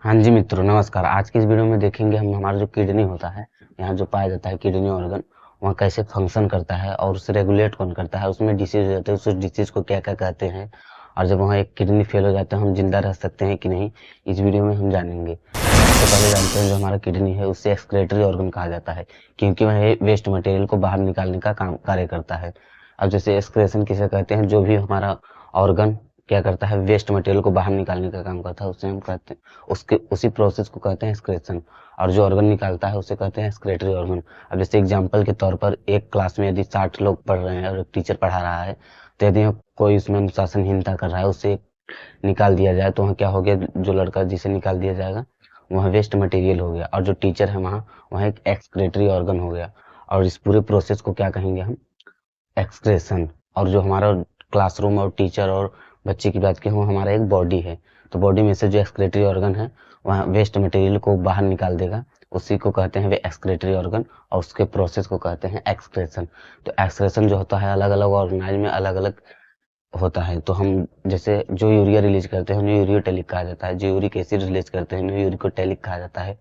हाँ जी मित्रों, नमस्कार। आज की इस वीडियो में देखेंगे हम हमारा जो किडनी होता है, यहाँ जो पाया जाता है किडनी ऑर्गन, वहाँ कैसे फंक्शन करता है और उसे रेगुलेट कौन करता है, उसमें डिसीज हो जाते हैं, उस डिसीज को क्या क्या कहते हैं, और जब वहाँ एक किडनी फेल हो जाता है हम जिंदा रह सकते हैं कि नहीं, इस वीडियो में हम जानेंगे। सबसे पहले जानते हैं जो हमारा किडनी है उससे एक्सक्रेटरी ऑर्गन कहा जाता है, क्योंकि वह वेस्ट मटेरियल को बाहर निकालने का काम कार्य करता है। अब जैसे एक्सक्रेशन किसे कहते हैं, जो भी हमारा ऑर्गन क्या करता है, वेस्ट मटेरियल को बाहर निकालने का काम करता है, उसे हम कहते हैं, उसके उसी प्रोसेस को कहते हैं एक्सक्रेशन। और जो ऑर्गन निकालता है उसे कहते हैं एक्सक्रेटरी ऑर्गन। अब जैसे एग्जांपल के तौर पर एक क्लास में यदि 60 लोग पढ़ रहे हैं और एक टीचर पढ़ा रहा है, तो यदि कोई उसमें अनुशासनहीनता कर रहा है उसे निकाल दिया जाए, तो वहाँ क्या हो गया, जो लड़का जिसे निकाल दिया जाएगा वहाँ वेस्ट मटेरियल हो गया, और जो टीचर है वहाँ एक एक्सक्रेटरी ऑर्गन हो गया। और इस पूरे प्रोसेस को क्या कहेंगे हम, एक्सक्रेशन। और जो हमारा क्लासरूम और टीचर और बच्चे की बात की, वो हमारा एक बॉडी है, तो बॉडी में से जो एक्सक्रेटरी ऑर्गन है वहाँ वेस्ट मटेरियल को बाहर निकाल देगा, उसी को कहते हैं वे एक्सक्रेटरी ऑर्गन, और उसके प्रोसेस को कहते हैं एक्सक्रेशन। तो एक्सक्रेशन जो होता है अलग अलग ऑर्गेनाइज में अलग अलग होता है। तो हम जैसे जो यूरिया रिलीज करते हैं उन्हें यूरियोटेलिक कहा जाता है, जो यूरिक एसिड रिलीज करते हैं उन्हें यूरिकोटेलिक कहा जाता है,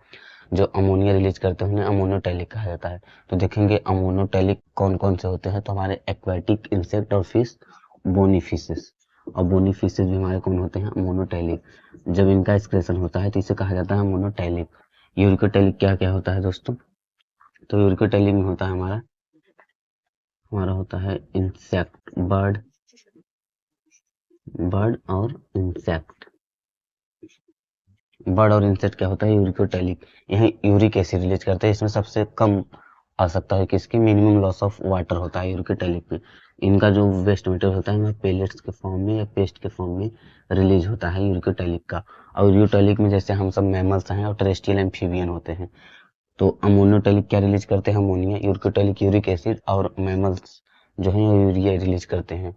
जो अमोनिया रिलीज करते हैं उन्हें अमोनोटेलिक कहा जाता है। तो देखेंगे अमोनोटेलिक कौन कौन से होते हैं, तो हमारे एक्वाटिक इंसेक्ट और फिश, बोनीफिशेस। और बोनीफिशेस भी हमारे कौन होते हैं, अमोनोटेलिक। जब इनका एक्सक्रेशन होता है तो इसे कहा जाता है अमोनोटेलिक। यूरिकोटेलिक क्या क्या होता है दोस्तों, तो यूरिकोटेलिक में होता है हमारा हमारा होता है इंसेक्ट, बर्ड बर्ड और इंसेक्ट। बर्ड और इंसेक्ट क्या होता है, यूरिकोटेलिक। यहाँ यूरिक एसिड रिलीज करते हैं, इसमें सबसे कम आवश्यकता है किसकी, मिनिमम लॉस ऑफ वाटर होता है यूरिकोटेलिक में। इनका जो वेस्ट मटेरियल होता है वह पेलेट्स के फॉर्म में या पेस्ट के फॉर्म में रिलीज होता है यूरिकोटेलिक का। और यूरिकोटेलिक में जैसे हम सब मैमल्स हैं और टेरेस्ट्रियल एम्फीबियन होते हैं, तो अमोनोटेलिक क्या रिलीज करते हैं, अमोनिया। यूरिकोटेलिक यूरिक एसिड, और मैमल्स जो है यूरिया रिलीज करते हैं।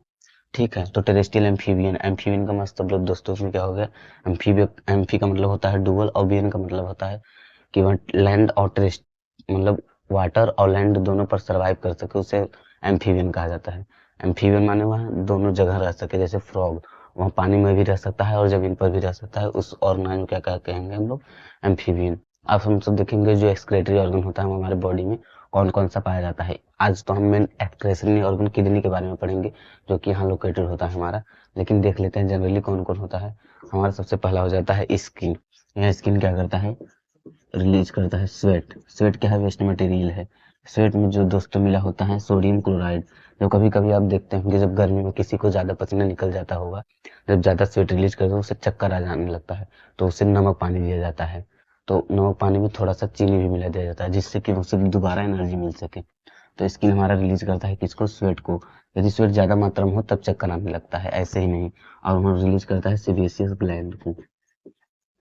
ठीक है, तो टेरेस्ट्रियल एम्फीबियन, एम्फीबियन का मतलब दोस्तों उसमें क्या हो गया, एम्फीबियन, एम्फी का मतलब होता है डुअल, और बियन का मतलब होता है कि वह लैंड और टेरेस्ट मतलब वाटर और लैंड दोनों पर सरवाइव कर सके, उसे एम्फीबियन कहा जाता है। एम्फीबियन माने वह दोनों जगह रह सके, जैसे फ्रॉग वहाँ पानी में भी रह सकता है और जमीन पर भी रह सकता है, उस ऑर्गेनाइज में क्या क्या कहेंगे हम लोग, एम्फीबियन। अब हम सब देखेंगे जो एक्सक्रेटरी ऑर्गन होता है हमारे बॉडी में कौन कौन सा पाया जाता है। आज तो हम मेन एक्सक्रेटरी ऑर्गन किडनी के बारे में पढ़ेंगे, जो कि यहाँ लोकेटेड होता है हमारा। लेकिन देख लेते हैं जनरली कौन कौन होता है। हमारा सबसे पहला हो जाता है स्किन। यह स्किन क्या करता है, रिलीज करता है स्वेट। स्वेट क्या है, वेस्ट मटेरियल है। स्वेट में जो दोस्तों मिला होता है सोडियम क्लोराइड। जो कभी कभी आप देखते होंगे जब गर्मी में किसी को ज्यादा पसीना निकल जाता होगा, जब ज्यादा स्वेट रिलीज करते हैं उसे चक्कर आ जाने लगता है, तो उसे नमक पानी दिया जाता है। तो नमक पानी में थोड़ा सा चीनी भी मिला दिया जाता है, जिससे कि उसे दोबारा एनर्जी मिल सके। तो स्किन हमारा रिलीज करता है किसको, स्वेट को। यदि स्वेट ज्यादा मात्रा में हो तब चक्कर आने लगता है, ऐसे ही नहीं। और हमारा रिलीज करता है सेबेसियस ग्लैंड को,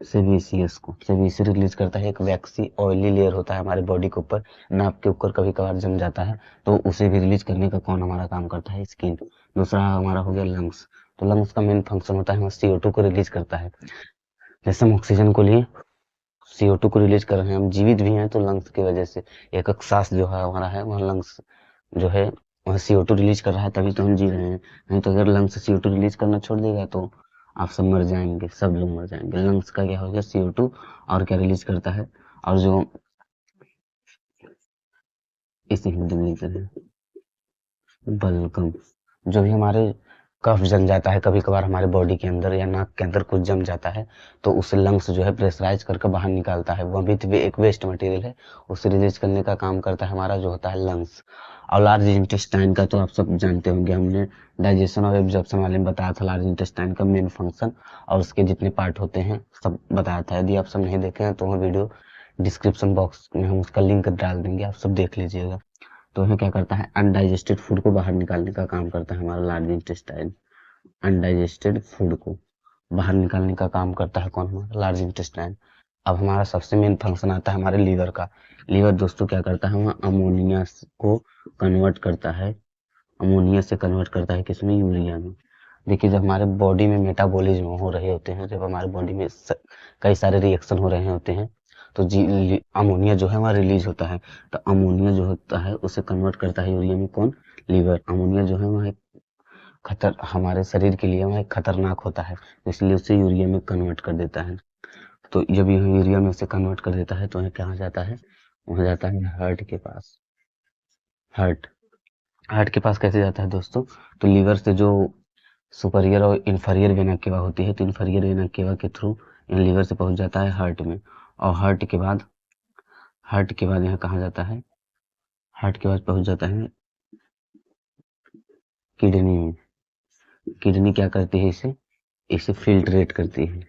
सेबेसियस को। सेबेसियस रिलीज करता है एक वैक्सी ऑयली लेयर होता है हमारे बॉडी के ऊपर, नाक के ऊपर कभी कभार जम जाता है, तो उसे भी रिलीज करने का कौन हमारा काम करता है, स्किन। दूसरा हमारा हो गया लंग्स। तो लंग्स का मेन फंक्शन होता है हमारा CO2 को रिलीज करता है। जैसे हम ऑक्सीजन को लिए CO2 को रिलीज कर रहे हैं, हम जीवित भी हैं तो लंग्स की वजह से। एक एक सांस जो है हमारा है वह लंग्स जो है वह CO2 रिलीज कर रहा है, तभी तो हम जी रहे हैं। नहीं तो अगर लंग्स CO2 रिलीज करना छोड़ देगा तो आप सब मर जाएंगे, सब लोग मर जाएंगे। लंग्स का क्या हो गया, CO2, और क्या रिलीज करता है, और जो इसे हिंदी में लिखते हैं बलगम। जो भी हमारे कफ जम जाता है कभी कभार हमारे बॉडी के अंदर या नाक के अंदर कुछ जम जाता है, तो उसे लंग्स जो है प्रेशराइज करके बाहर निकालता है, वह भी एक वेस्ट मटेरियल है, उसे रिलीज करने का काम करता है हमारा जो होता है लंग्स। और लार्ज इंटेस्टाइन का तो आप सब जानते होंगे, हमने डाइजेशन और एब्जॉर्प्शन वाले में बताया था लार्ज इंटेस्टाइन का मेन फंक्शन, और उसके जितने पार्ट होते हैं सब बताया था। यदि आप सब नहीं देखे हैं तो वह वीडियो डिस्क्रिप्शन बॉक्स में हम उसका लिंक डाल देंगे, आप सब देख लीजिएगा। तो यह क्या करता है, अनडाइजेस्टेड फूड को बाहर निकालने का काम करता है हमारा लार्ज इंटेस्टाइन। अनडाइजेस्टेड फूड को बाहर निकालने का काम करता है कौन, हमारा लार्ज इंटेस्टाइन। अब हमारा सबसे मेन फंक्शन आता है हमारे लीवर का। लीवर दोस्तों क्या करता है, वहाँ अमोनिया को कन्वर्ट करता है, अमोनिया से कन्वर्ट करता है किसमें, यूरिया में। देखिए जब हमारे बॉडी में मेटाबॉलिज्म हो रहे होते हैं, जब हमारे बॉडी में कई सारे रिएक्शन हो रहे होते हैं, तो जी अमोनिया जो है वहाँ रिलीज होता है। तो अमोनिया जो होता है उसे कन्वर्ट करता है यूरिया में कौन, लीवर। अमोनिया जो है वहाँ हमारे शरीर के लिए वह एक खतरनाक होता है, इसलिए उसे यूरिया में कन्वर्ट कर देता है। तो जब यह यूरिया में उसे कन्वर्ट कर देता है तो यह कहाँ जाता है, वहाँ जाता है हार्ट के पास। हार्ट हार्ट के पास कैसे जाता है दोस्तों, तो लीवर से जो सुपरियर और इन्फीरियर वेना केवा होती है, तो इन्फीरियर वेना केवा के थ्रू इन लीवर से पहुंच जाता है हार्ट में। और हार्ट के बाद यहाँ कहाँ जाता है, हार्ट के बाद पहुंच जाता है किडनी में। किडनी क्या करती है, इसे इसे फिल्ट्रेट करती है।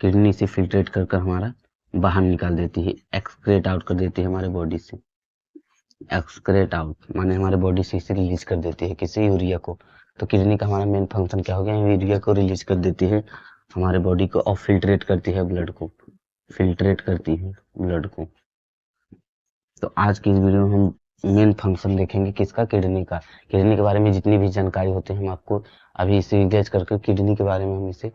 किडनी इसे फिल्ट्रेट कर कर हमारा बाहर निकाल देती है, एक्सक्रेट आउट कर देती है हमारे बॉडी से। एक्सक्रेट आउट माने हमारे बॉडी से इसे रिलीज कर देती है, किसी यूरिया को। तो किडनी का हमारा मेन फंक्शन क्या हो गया, यूरिया को रिलीज कर देती है हमारे बॉडी को, और फिल्ट्रेट करती है ब्लड को, फिल्ट्रेट करती है ब्लड को। तो आज की इस वीडियो में हम मेन फंक्शन देखेंगे किसका, किडनी का। किडनी के बारे में जितनी भी जानकारी होती है हम आपको अभी इसे इरेज करके किडनी के बारे में हम इसे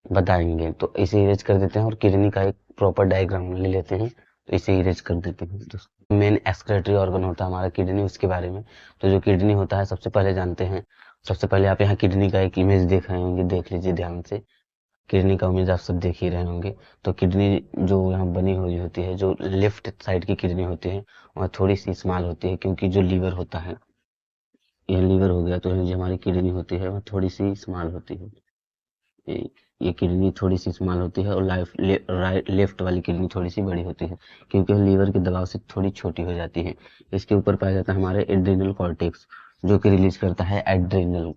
बताएंगे। तो इसे इरेज कर देते हैं और किडनी का एक प्रॉपर डायग्राम ले लेते हैं, तो इसे इरेज कर देते हैं। तो मेन एक्सक्रेटरी ऑर्गन होता है हमारा किडनी, उसके बारे में। तो जो किडनी होता है सबसे पहले जानते हैं। सबसे पहले आप यहाँ किडनी का एक इमेज देख रहे होंगे, देख लीजिए ध्यान से। किडनी का इमेज आप सब देख ही रहे होंगे। तो किडनी जो यहाँ बनी हुई होती है, जो लेफ्ट साइड की किडनी होती है वह थोड़ी सी स्मॉल होती है, क्योंकि जो लीवर होता है, यह लीवर हो गया, तो जो हमारी किडनी होती है वह थोड़ी सी स्मॉल होती है। ये किडनी थोड़ी सी स्मॉल होती है और लेफ्ट वाली किडनी थोड़ी सी बड़ी होती है, क्योंकि लीवर के दबाव से थोड़ी छोटी हो जाती है। इसके ऊपर पाया जाता है हमारे एड्रिनल कॉर्टेक्स, जो कि रिलीज करता है एड्रिनल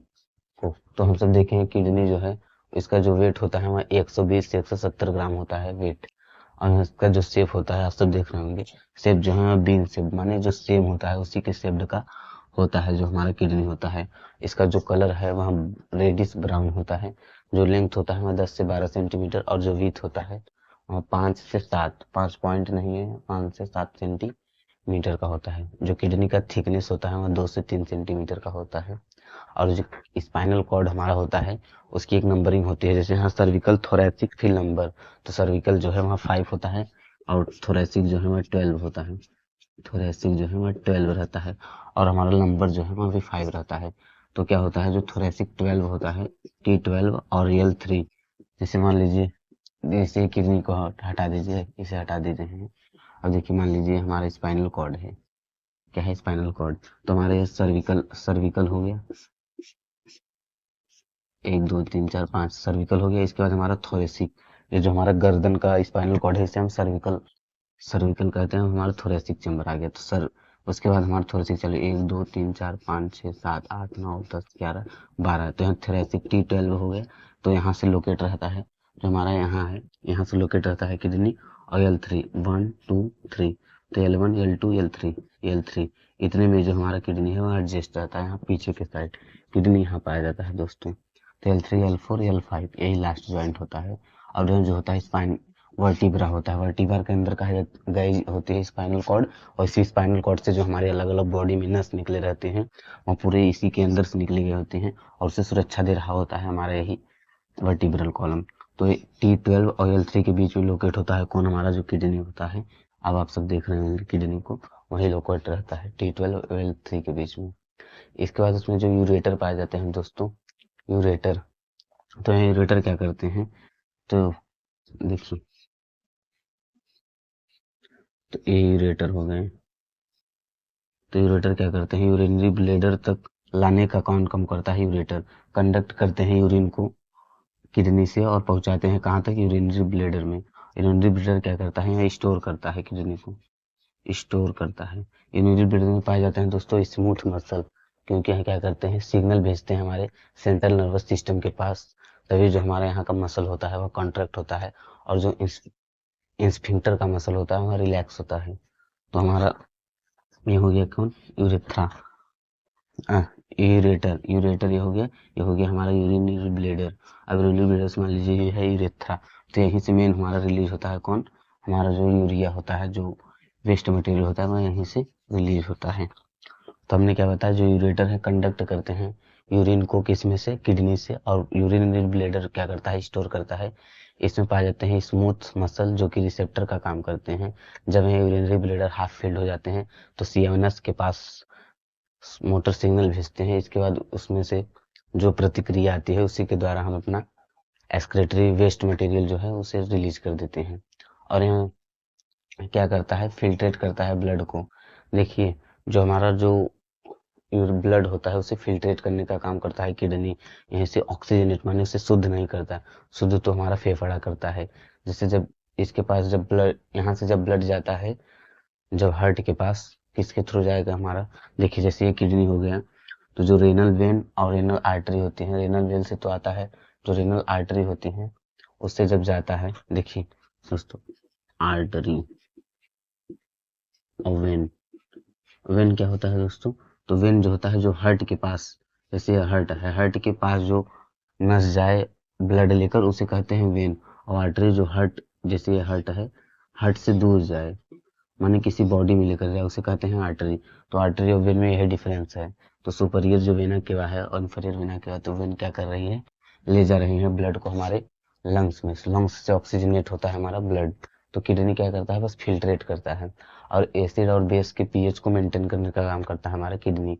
को। तो हम सब देखें किडनी जो है, इसका जो वेट होता है वह 120 से 170 ग्राम होता है वेट। और इसका जो शेप होता है आप सब देख रहे होंगे, शेप जो है बीन शेप, माने जो सेम होता है उसी के शेप का होता है जो हमारा किडनी होता है। इसका जो कलर है वह रेडिश ब्राउन होता है। जो लेंथ होता है वह 10 से 12 सेंटीमीटर, और जो विड्थ होता है वह 5 से 7, 5 पॉइंट नहीं है, 5 से 7 सेंटीमीटर का होता है। जो किडनी का थिकनेस होता है वह 2 से 3 सेंटीमीटर का होता है। और जो स्पाइनल कॉर्ड हमारा होता है उसकी एक नंबरिंग होती है, जैसे यहाँ सर्विकल थोरैसिक फिल नंबर, तो सर्विकल जो है वहाँ 5 होता है और थोरैसिक जो है वह 12 होता है। थोरैसिक जो है वह 12 रहता है, और हमारा नंबर जो है वह भी 5 रहता है। तो क्या होता है, जो थोरैसिक 12 होता है, T12 और L3। जैसे मान लीजिए, जैसे किडनी को हटा दीजिए, इसे हटा देते हैं। अब देखिए मान लीजिए हमारा स्पाइनल कॉर्ड है, क्या है स्पाइनल कॉर्ड, तो हमारे सर्विकल सर्विकल हो गया, 1 2 3 4 5 सर्विकल हो गया। इसके बाद हमारा थोरेसिक, ये जो हमारा गर्दन का स्पाइनल कॉर्ड है इसे हम सर्विकल सर्विकल कहते हैं। हमारा थोरेसिक चैम्बर आ गया, तो सर उसके बाद हमारा थोरेसिक चलो 1 2 3 4 5 6 7 8 9 10 11 12, तो यहाँ थोरेसिक T12 हो गया। तो यहाँ से लोकेट रहता है, जो हमारा यहाँ है, यहाँ से लोकेट रहता है किडनी। और L3 1 2 3, तो L1 L2 L3 L3, इतने में जो हमारा किडनी है वह एडजस्ट रहता है यहाँ पीछे के साइड। किडनी यहाँ पाया जाता है दोस्तों। तो L3 L4 L5 यही लास्ट ज्वाइंट होता है। और जो होता है स्पाइन वर्टिब्रा होता है, वर्टिब्रा के अंदर कहा गई होती है स्पाइनल कॉर्ड। और इसी स्पाइनल कॉर्ड से जो हमारे अलग अलग बॉडी में नस निकले रहते हैं वो पूरे इसी के अंदर से निकले गए होते हैं, और उसे सुरक्षा दे रहा होता है हमारा यही वर्टिब्रल कॉलम। तो T12 और L3 के बीच में लोकेट होता है कौन, हमारा जो किडनी होता है। अब आप सब देख रहे होंगे किडनी को, वही लोकेट रहता है T12 और L3 के बीच में। इसके बाद उसमें जो यूरेटर पाए जाते हैं दोस्तों, यूरेटर, तो यूरेटर क्या करते हैं, तो देखिए, तो ये यूरेटर हो गए। तो यूरेटर क्या करते हैं, यूरिनरी ब्लेडर तक लाने का कौन कम करता है, यूरेटर कंडक्ट करते हैं यूरिन को किडनी से और पहुंचाते हैं कहाँ तक, यूरिनरी ब्लेडर में। यूरिनरी ब्लेडर क्या करता है, यहाँ स्टोर करता है किडनी को, स्टोर करता है। यूरिनरी ब्लेडर में पाए जाते हैं दोस्तों स्मूथ मसल, क्योंकि यहाँ क्या करते हैं, सिग्नल भेजते हैं हमारे सेंट्रल नर्वस सिस्टम के पास, तभी जो हमारे यहाँ का मसल होता है वह कॉन्ट्रैक्ट होता है, और जो इंस्फिंक्टर का मसल होता है वह रिलैक्स होता है। तो हमारा ये हो गया कौन, यूरेथ्रा, यूरेटर, यूरेटर ये हो गया हमारा यूरिनरी ब्लेडर। अब यूरिनरी ब्लेडर से मान लीजिए ये है यूरेथ्रा, तो यहीं से मेन हमारा रिलीज होता है कौन, हमारा जो यूरिया होता है, जो वेस्ट मटेरियल होता है वह यहीं से रिलीज होता है। तो हमने क्या बताया, जो यूरेटर है कंडक्ट करते हैं यूरिन को किस में से, किडनी से, और यूरिनरी ब्लेडर क्या करता है, स्टोर करता है। इसमें पाए जाते हैं स्मूथ मसल जो कि रिसेप्टर का काम करते हैं। जब ये यूरिनरी ब्लेडर हाफ फिल्ड हो जाते हैं तो सीएमएनएस के पास मोटर सिग्नल भेजते हैं। इसके बाद उसमें से जो प्रतिक्रिया आती है उसी के द्वारा हम अपना एक्सक्रेटरी वेस्ट मटेरियल जो है उसे रिलीज कर देते हैं। और यहाँ क्या करता है, फिल्ट्रेट करता है ब्लड को। देखिए जो हमारा जो ब्लड होता है उसे फिल्ट्रेट करने का काम करता है किडनी। यहीं से ऑक्सीजनेट माने उसे शुद्ध नहीं करता, शुद्ध तो हमारा फेफड़ा करता है। जैसे जब इसके पास जब ब्लड, यहाँ से जब ब्लड जाता है, जब हार्ट के पास, किसके थ्रू जाएगा हमारा, देखिए जैसे ये किडनी हो गया, तो जो रेनल वेन और रेनल आर्टरी होती है, रेनल वेन से तो आता है, जो रेनल आर्टरी होती है उससे जब जाता है, देखिए दोस्तों, आर्टरी और वेन। वेन क्या होता है दोस्तों, तो वेन जो होता है जो हार्ट के पास, जैसे हार्ट है, हार्ट के पास जो नस जाए ब्लड लेकर उसे कहते हैं वेन। और आर्टरी जो हार्ट, जैसे ये हार्ट है, हार्ट से दूर जाए माने किसी बॉडी में लेकर जाए उसे कहते हैं आर्टरी। तो आर्टरी और वेन में यही डिफरेंस है। तो सुपीरियर जो वेना केवा है और इंफीरियर वेना केवा, तो वेन क्या कर रही है, ले जा रही है ब्लड को हमारे लंग्स में, लंग्स से ऑक्सीजनेट होता है हमारा ब्लड। तो किडनी क्या करता है, बस फिल्ट्रेट करता है। और एसिड और बेस के पीएच को मेंटेन करने का काम करता है हमारा किडनी।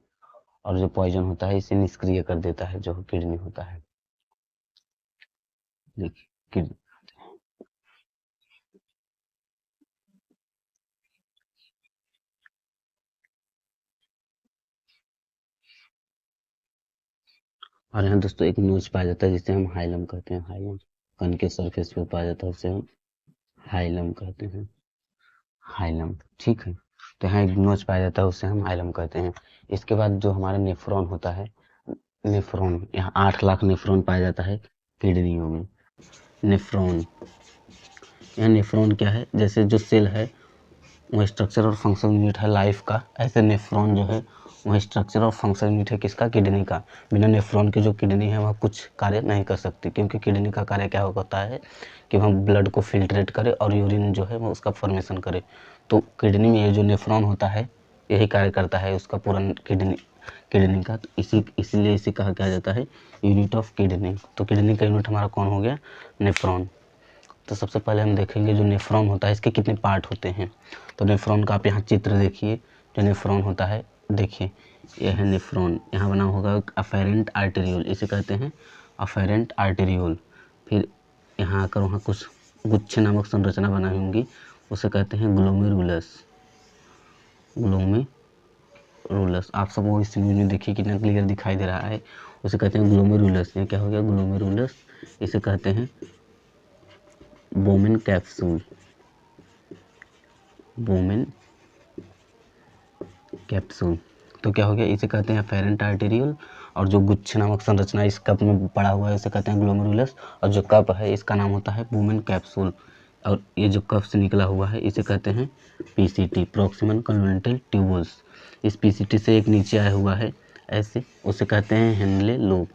और जो पॉइजन होता है इसे निष्क्रिय कर देता है जो किडनी होता है। देखिए किडनी, और यहाँ दोस्तों एक नोच पाया जाता है जिसे हम हाइलम कहते हैं। हाइलम कण के सरफेस पे पाया जाता है, उसे हम हाइलम कहते हैं। हाइलम, ठीक है। तो यहाँ एक नोच पाया जाता है उसे हम हाइलम कहते हैं। इसके बाद जो हमारा नेफ्रॉन होता है, नेफ्रॉन, यहाँ 8 लाख नेफ्रॉन पाया जाता है किडनियों में। नेफ्रॉन, यहाँ नेफ्रॉन क्या है, जैसे जो सेल है वो स्ट्रक्चर और फंक्शन यूनिट है लाइफ का, ऐसे नेफ्रॉन जो है वह स्ट्रक्चर और फंक्शन यूनिट है किसका, किडनी का। बिना नेफ्रॉन के जो किडनी है वह कुछ कार्य नहीं कर सकती, क्योंकि किडनी का कार्य क्या होता है कि वह ब्लड को फिल्ट्रेट करे और यूरिन जो है वो उसका फॉर्मेशन करे। तो किडनी में ये जो नेफ्रॉन होता है यही कार्य करता है उसका पूरा किडनी, किडनी का। तो इसीलिए इसे कहा क्या जाता है, यूनिट ऑफ किडनी। तो किडनी का यूनिट हमारा कौन हो गया, नेफ्रॉन। तो सबसे पहले हम देखेंगे जो नेफ्रॉन होता है इसके कितने पार्ट होते हैं। तो नेफ्रॉन का आप यहाँ चित्र देखिए, जो नेफ्रॉन होता है, देखिए यह है नेफ्रॉन, यहाँ बना होगा अफेरेंट आर्टेरियोल, इसे कहते हैं अफेरेंट आर्टेरियोल। फिर यहाँ आकर वहाँ कुछ गुच्छे नामक संरचना बनाई होंगी, उसे कहते हैं ग्लोमेरुलस। ग्लोमेरुलस आप सब वो इस इमेज में देखिए कितना क्लियर दिखाई दे रहा है, उसे कहते हैं ग्लोमेरुलस। ये क्या हो गया, ग्लोमेरुलस। इसे कहते हैं बोमेन कैप्सूल, बोमेन कैप्सूल। तो क्या हो गया, इसे कहते हैं अफेरेंट आर्टेरियल। और जो गुच्छ नामक संरचना इस कप में पड़ा हुआ है उसे कहते हैं ग्लोमेरुलस। और जो कप है इसका नाम होता है बोमेन कैप्सूल। और ये जो कप से निकला हुआ है इसे कहते हैं पीसीटी, प्रॉक्सिमल कन्वेंट्रल ट्यूबुल्स। इस पीसीटी से एक नीचे आया हुआ है ऐसे, उसे कहते हैं हेनले लूप।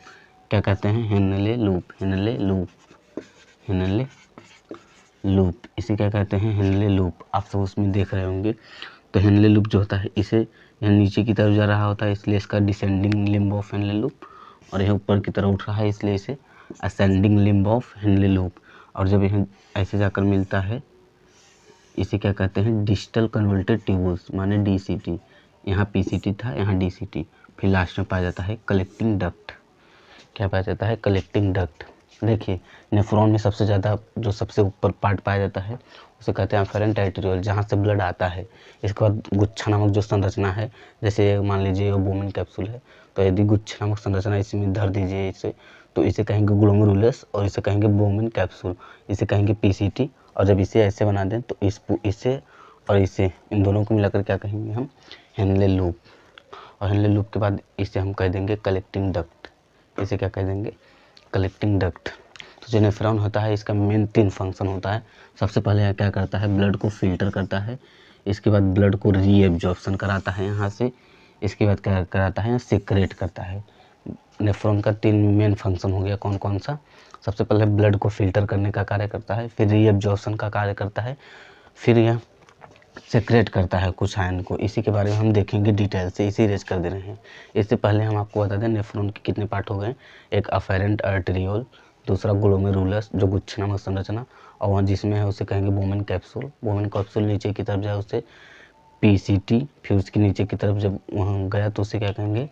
क्या कहते हैं, Henle loop, Henle loop, Henle loop, इसे क्या कहते हैं, हेनले लूप। आप सब उसमें देख रहे होंगे। तो हेनले लूप जो होता है इसे यहाँ नीचे की तरफ जा रहा होता है इसलिए इसका descending limb of Henle loop, और यह ऊपर की तरफ उठ रहा है इसलिए इसे ascending limb of Henle loop. और जब यह ऐसे जाकर मिलता है इसे क्या कहते हैं, डिजिटल कन्वर्टेड ट्यूब्यूल्स माने डीसीटी। यहाँ पीसीटी था, यहाँ डीसीटी। फिर लास्ट में पाया जाता है कलेक्टिंग डक्ट। क्या पाया जाता है, कलेक्टिंग डक्ट। देखिए नेफ्रॉन में सबसे ज़्यादा जो सबसे ऊपर पार्ट पाया जाता है उसे कहते हैं अफेरेंट आर्टेरियोल, जहाँ से ब्लड आता है। इसके बाद गुच्छा नामक जो संरचना है, जैसे मान लीजिए वो बोमेन कैप्सूल है, तो यदि गुच्छा नामक संरचना इसमें धर दीजिए इसे, तो इसे कहेंगे ग्लोमेरुलस और इसे कहेंगे बोमेन कैप्सूल, इसे कहेंगे पीसीटी। और जब इसे ऐसे बना दें तो इसे और इसे, इन दोनों को मिलाकर क्या कहेंगे हम, हेनले लूप। और हेनले लूप के बाद इसे हम कह देंगे कलेक्टिंग डक्ट, इसे क्या कह देंगे, कलेक्टिंग डक्ट। तो जो नेफ्रॉन होता है इसका मेन 3 फंक्शन होता है। सबसे पहले यह क्या करता है, ब्लड को फिल्टर करता है। इसके बाद ब्लड को रीएब्जॉर्प्शन कराता है यहाँ से। इसके बाद क्या कराता है, सिक्रेट करता है। नेफ्रॉन का 3 मेन फंक्शन हो गया, कौन कौन सा। सबसे पहले ब्लड को फिल्टर करने का कार्य करता है, फिर रीएब्जॉर्प्शन का कार्य करता है, फिर यह सेक्रेट करता है कुछ आयन को। इसी के बारे में हम देखेंगे डिटेल से, इसी रेज कर दे रहे हैं। इससे पहले हम आपको बता दें नेफ्रॉन के कितने पार्ट हो गए, एक अफेरेंट आर्टेरियोल, दूसरा ग्लोमेरुलस जो गुच्छ नामक संरचना, और वहाँ जिसमें है उसे कहेंगे बोमेन कैप्सूल। बोमेन कैप्सूल नीचे की तरफ जाए उसे पीसीटी, फिर उसके नीचे की तरफ जब वहाँ गया तो उसे क्या कहेंगे,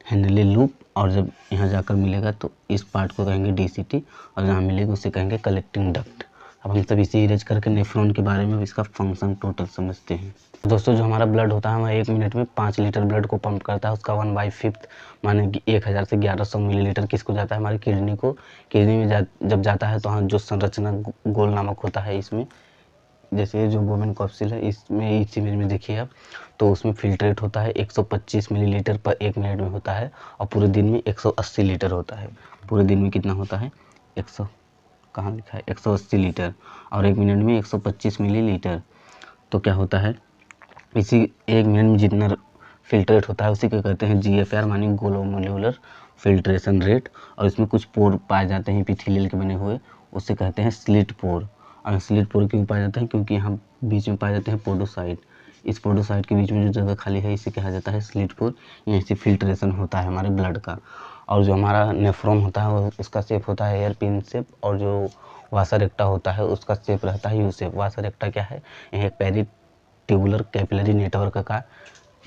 हेनली लूप, और जब यहाँ जाकर मिलेगा तो इस पार्ट को कहेंगे DCT, और जहाँ मिलेगा उसे कहेंगे कलेक्टिंग डक्ट। अब हम सब इसे इरेज करके नेफ्रॉन के बारे में इसका फंक्शन टोटल समझते हैं। दोस्तों, जो हमारा ब्लड होता है, वह 1 मिनट में 5 लीटर ब्लड को पंप करता है। उसका 1/5 माने कि 1000 से 1100 मिलीलीटर किसको जाता है, हमारी किडनी को। किडनी में जब जाता है तो हाँ, जो संरचना गोल नामक होता है इसमें, जैसे जो वोमेन कॉप्सिल है, इसमें इस इमेज में देखिए आप, तो उसमें फिल्ट्रेट होता है 125 मिलीलीटर पर 1 मिनट में होता है, और पूरे दिन में 180 लीटर होता है। पूरे दिन में कितना होता है, 100 कहाँ लिखा है, 180 लीटर, और 1 मिनट में 125 मिलीलीटर। तो क्या होता है, इसी 1 मिनट में जितना फिल्ट्रेट होता है उसी को कहते हैं GFR मानी ग्लोमेरुलर फिल्ट्रेशन रेट। और इसमें कुछ पोर पाए जाते हैं एपिथेलियल के बने हुए, उससे कहते हैं स्लिट पोर। और स्लिट पोर क्यों पाए जाते हैं, क्योंकि यहाँ बीच में पाए जाते हैं पोडोसाइट। इस पोडोसाइट के बीच में जो जगह खाली है इसे कहा जाता है स्लिट पोर। यहीं से फिल्ट्रेशन होता है हमारे ब्लड का। और जो हमारा नेफ्रॉन होता है वो उसका शेप होता है एयर पिन शेप, और जो वासा रेक्टा होता है उसका शेप रहता है यू शेप। वासा रेक्टा क्या है, यह एक पेरिट्यूबुलर कैपिलरी नेटवर्क का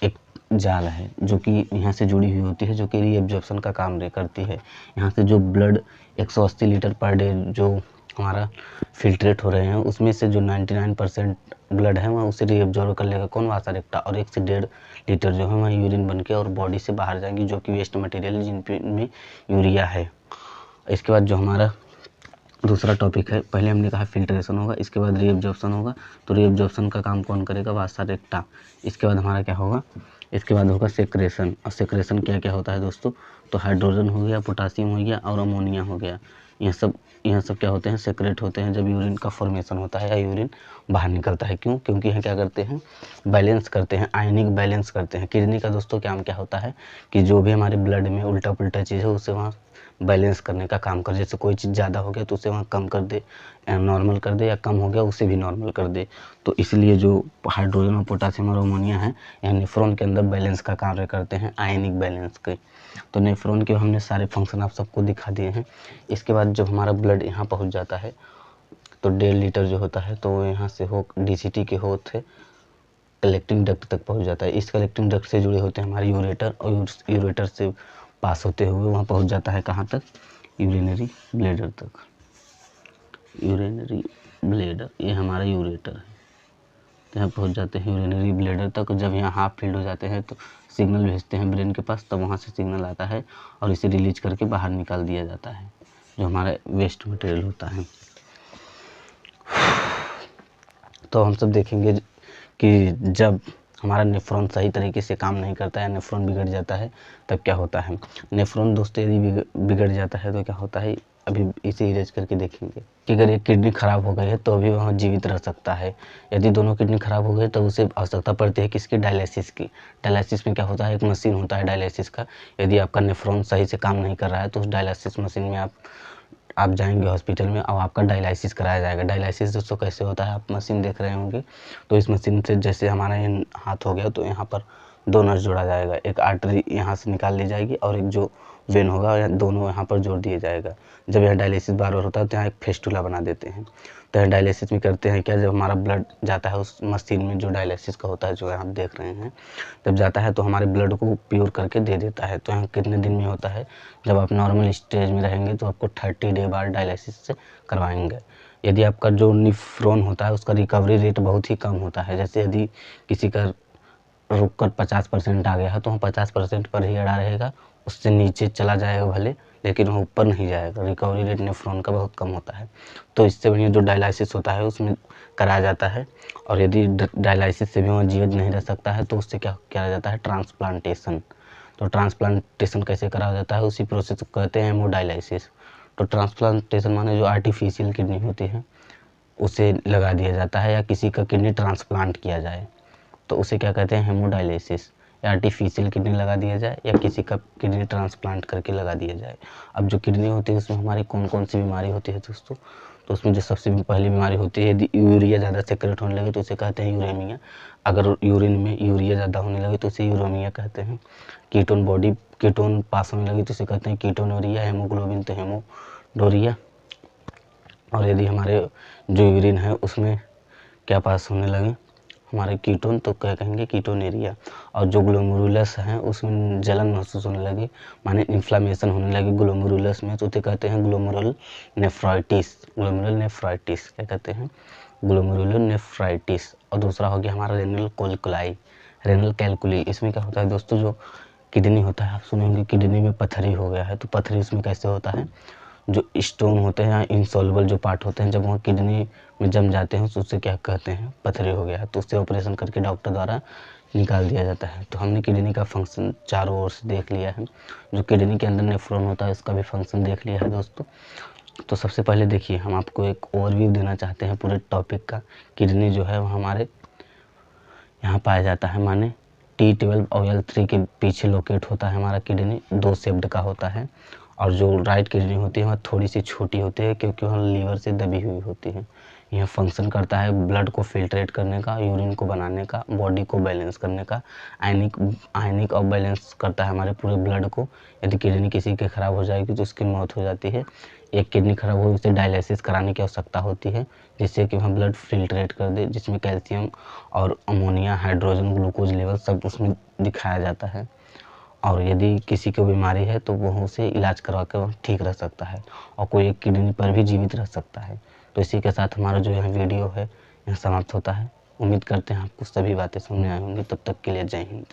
एक जाल है जो कि यहाँ से जुड़ी हुई होती है, जो कि रीएब्जॉर्प्शन का काम करती है। यहाँ से जो ब्लड 180 लीटर पर डे जो हमारा फिल्ट्रेट हो रहे हैं, उसमें से जो 99% ब्लड है वह उसे रीएब्जॉर्ब कर लेगा कौन, वासा रेक्टा। और 1 से 1.5 लीटर जो है वह यूरिन बन के और बॉडी से बाहर जाएंगी, जो कि वेस्ट मटेरियल जिनमें यूरिया है। इसके बाद जो हमारा दूसरा टॉपिक है, पहले हमने कहा फिल्ट्रेशन होगा, इसके बाद रीएब्जॉर्प्शन होगा। तो रीएब्जॉर्प्शन का काम कौन करेगा, वासा रेक्टा। इसके बाद हमारा क्या होगा, इसके बाद होगा सेक्रेशन। और सेक्रेशन क्या क्या होता है दोस्तों, तो हाइड्रोजन हो गया, पोटासियम हो गया और अमोनिया हो गया। यह सब क्या होते हैं, सेक्रेट होते हैं जब यूरिन का फॉर्मेशन होता है या यूरिन बाहर निकलता है। क्यों, क्योंकि यह क्या करते हैं, बैलेंस करते हैं, आयनिक बैलेंस करते हैं। किडनी का दोस्तों काम क्या होता है कि जो भी हमारे ब्लड में उल्टा पुल्टा चीज़ है उसे वहाँ बैलेंस करने का काम कर। जैसे कोई चीज़ ज़्यादा हो गया तो उसे वहाँ कम कर दे, नॉर्मल कर दे, या कम हो गया उसे भी नॉर्मल कर दे। तो इसलिए जो हाइड्रोजन और पोटासियम और अमोनिया है, यह नेफ्रॉन के अंदर बैलेंस का कार्य करते हैं, आयनिक बैलेंस के। तो नेफ्रॉन के हमने सारे फंक्शन आप सबको दिखा दिए हैं। इसके बाद जब हमारा ब्लड यहाँ पहुँच जाता है तो 1.5 लीटर जो होता है, तो यहाँ से हो DCT के होते कलेक्टिंग डक्ट तक पहुँच जाता है। इस कलेक्टिंग डक्ट से जुड़े होते हैं हमारे यूरेटर, और यूरेटर से पास होते हुए वहाँ पहुँच जाता है कहाँ तक, यूरिनरी ब्लैडर तक। यूरिनरी ब्लैडर, ये हमारा यूरेटर है। तो यहाँ पहुँच जाते हैं यूरिनरी ब्लैडर तक। जब यहाँ हाफ फिल्ड हो जाते हैं तो सिग्नल भेजते हैं ब्रेन के पास, तब वहाँ से सिग्नल आता है और इसे रिलीज करके बाहर निकाल दिया जाता है, जो हमारा वेस्ट मटेरियल होता है। तो हम सब देखेंगे कि जब हमारा नेफ्रॉन सही तरीके से काम नहीं करता है, नेफ्रॉन बिगड़ जाता है, तब क्या होता है। नेफ्रॉन दोस्तों यदि बिगड़ जाता है तो क्या होता है, अभी इसे इरेज करके देखेंगे कि अगर एक किडनी खराब हो गई है तो अभी वह जीवित रह सकता है। यदि दोनों किडनी खराब हो गई तो उसे आवश्यकता पड़ती है किसकी, डायलिसिस की। डायलिसिस में क्या होता है, एक मशीन होता है डायलिसिस का। यदि आपका नेफ्रॉन सही से काम नहीं कर रहा है तो उस डायलिसिस मशीन में आप जाएंगे हॉस्पिटल में और आपका डायलिसिस कराया जाएगा। डायलिसिस दोस्तों कैसे होता है, आप मशीन देख रहे होंगे, तो इस मशीन से जैसे हमारा ये हाथ हो गया तो यहाँ पर 2 नस जोड़ा जाएगा, एक आर्टरी यहाँ से निकाल ली जाएगी और एक जो वेन होगा, दोनों यहाँ पर जोड़ दिया जाएगा। जब यह डायलिसिस बार बार होता है तो यहाँ एक फेस्टुला बना देते हैं। तो यह डायलिसिस में करते हैं क्या, जब हमारा ब्लड जाता है उस मशीन में जो डायलिसिस का होता है, जो आप देख रहे हैं, जब जाता है तो हमारे ब्लड को प्योर करके दे देता है। तो यहाँ कितने दिन में होता है, जब आप नॉर्मल स्टेज में रहेंगे तो आपको 30 डे बाद डायलिसिस से करवाएंगे। यदि आपका जो नेफ्रॉन होता है उसका रिकवरी रेट बहुत ही कम होता है, जैसे यदि किसी का रुक कर 50% आ गया है तो वह 50% पर ही अड़ा रहेगा, उससे नीचे चला जाएगा भले, लेकिन वह ऊपर नहीं जाएगा। रिकवरी रेट नेफ्रॉन का बहुत कम होता है। तो इससे बढ़िया जो डायलिसिस होता है उसमें कराया जाता है। और यदि डायलिसिस से भी वह जीवित नहीं रह सकता है तो उससे क्या किया जाता है, ट्रांसप्लांटेशन। तो ट्रांसप्लांटेशन कैसे कराया जाता है, उसी प्रोसेस को कहते हैं हेमोडायलिसिस। तो ट्रांसप्लांटेशन माने जो आर्टिफिशियल किडनी होती है उसे लगा दिया जाता है, या किसी का किडनी ट्रांसप्लांट किया जाए तो उसे क्या कहते हैं, हेमोडायलिसिस। या आर्टिफिशियल किडनी लगा दिया जाए या किसी का किडनी ट्रांसप्लांट करके लगा दिया जाए। अब जो किडनी होती है उसमें हमारी कौन कौन सी बीमारी होती है दोस्तों, तो उसमें जो सबसे पहली बीमारी होती है, यदि यूरिया ज़्यादा सेक्रेट होने लगे तो उसे कहते हैं यूरेमिया। अगर यूरिन में यूरिया ज़्यादा होने लगे तो उसे यूरेमिया कहते हैं। कीटोन पास होने लगे तो उसे कहते हैं कीटोनूरिया। हेमोग्लोबिन तो हेमोडोरिया। और यदि हमारे जो यूरिन है उसमें क्या पास होने लगे, हमारे कीटोन, तो क्या कहेंगे कीटोनेरिया। और जो ग्लोमेरुलस है उसमें जलन महसूस होने लगी, माने इन्फ्लामेशन होने लगी ग्लोमेरुलस में, तो कहते हैं ग्लोमेरुलर नेफ्राइटिस। ग्लोमेरुलर नेफ्राइटिस क्या कहते हैं? Glomerular nephritis. और दूसरा हो गया हमारा रेनल कैल्कुलाई। रेनल कैल्कुली, इसमें क्या होता है दोस्तों, जो किडनी होता है, आप सुने होंगे किडनी में पत्थरी हो गया है, तो पत्थरी इसमें कैसे होता है, जो स्टोन होते हैं, इनसॉल्युबल जो पार्ट होते हैं, जब वहाँ किडनी में जम जाते हैं तो उससे क्या कहते हैं, पत्थरी हो गया है, तो उससे ऑपरेशन करके डॉक्टर द्वारा निकाल दिया जाता है। तो हमने किडनी का फंक्शन चारों ओर से देख लिया है, जो किडनी के अंदर नेफ्रॉन होता है उसका भी फंक्शन देख लिया है दोस्तों। तो सबसे पहले देखिए, हम आपको एक ओवरव्यू देना चाहते हैं पूरे टॉपिक का। किडनी जो है वो हमारे यहाँ पाया जाता है, माने T12 और L3 के पीछे लोकेट होता है हमारा किडनी, 2 शेप्ड का होता है। और जो राइट किडनी होती है वह थोड़ी सी छोटी होती है, क्योंकि वह लीवर से दबी हुई होती है। यह फंक्शन करता है ब्लड को फिल्ट्रेट करने का, यूरिन को बनाने का, बॉडी को बैलेंस करने का, आयनिक और बैलेंस करता है हमारे पूरे ब्लड को। यदि किडनी किसी की खराब हो जाएगी तो उसकी मौत हो जाती है। एक किडनी खराब हो उसे डायलिसिस कराने की आवश्यकता होती है, जिससे कि वह ब्लड फिल्ट्रेट कर दे, जिसमें कैल्शियम और अमोनिया, हाइड्रोजन, ग्लूकोज लेवल सब उसमें दिखाया जाता है। और यदि किसी को बीमारी है तो वह उसे इलाज करवा कर वह ठीक रह सकता है, और कोई एक किडनी पर भी जीवित रह सकता है। तो इसी के साथ हमारा जो यह वीडियो है यह समाप्त होता है। उम्मीद करते हैं आपको सभी बातें समझ में आई होंगी। तब तक के लिए जय हिंद।